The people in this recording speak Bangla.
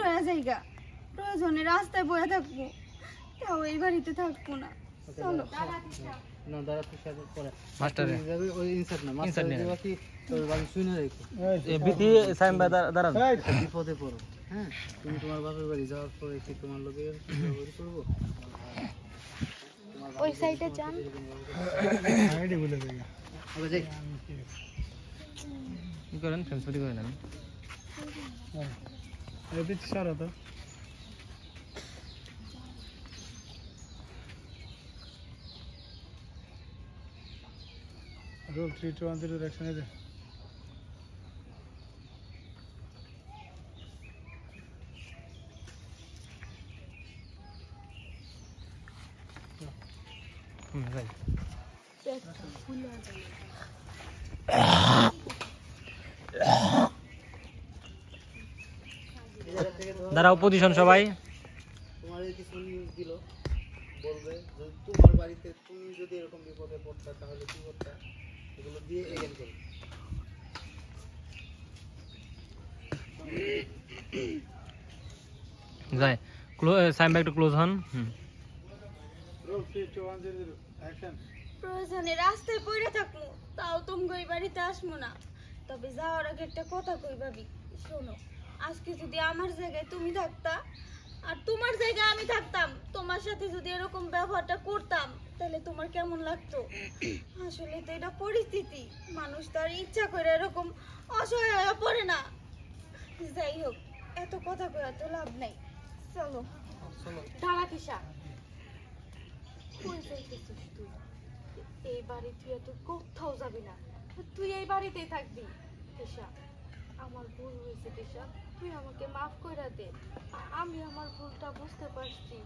হয়ে যাইগা, প্রয়োজনে রাস্তায় বয়ে থাকবো, তাও এই বাড়িতে থাকবো না। চলো না দাঁড়াতে সাথে পরে মাস্টারে যাবে ওই ইনসার্ট না মাস্টার দিবা কি তোর বাড়ি শুনে রেখো এ বিধি সাইম ভাই দাঁড়ান বিপদে পড়ো। হ্যাঁ তুমি তোমার বাপের বাড়ি যাওয়ার পরে কি তোমার লোকে ব্যবহার করবো? ওই সাইডে যান। সাইডে বলে দেই আবে যাই কি করেন ট্রান্সফার করেন আমি এই দিক সারা তো Roll 3 2 1 direction is it? right. দাঁড়াও পজিশন সবাই। তোমার কিছু নিউজ দিল বলবে যদি তোমার বাড়িতে তুমি যদি এরকম বিপদে পড়তা তাহলে কি করতে, এগুলো দিয়ে এগেন করো। যাই সাইম ভাই একটু ক্লোজ হন। Roll 3 2 1 0 action. প্রয়োজনে রাস্তায় পড়ে থাকবো, তাও তুমি ওই বাড়িতে আসবো না। তবে যাওয়ার আগে একটা কথা কই ভাবি, শোনো, আজকে যদি আমার জায়গায় তুমি থাকতা আর তোমার জায়গায় আমি থাকতাম, তোমার সাথে যদি এরকম ব্যবহারটা করতাম, তাহলে তোমার কেমন লাগতো? আসলে তো এটা পরিস্থিতি, মানুষ তার ইচ্ছা করে এরকম অসহায় হয়ে পড়ে না। যাই হোক, এত কথা কইয়া তো লাভ নাই, চলো। দাঁড়া কিসা, কই যাইতেছিস তুই? এই বাড়ি তুই তো কোথাও যাবি না, তুই এই বাড়িতেই থাকবি। কিসা, আমার ভুল হয়েছে কিসা, তুই আমাকে মাফ করে দে। আমি আমার ভুলটা বুঝতে পারছি।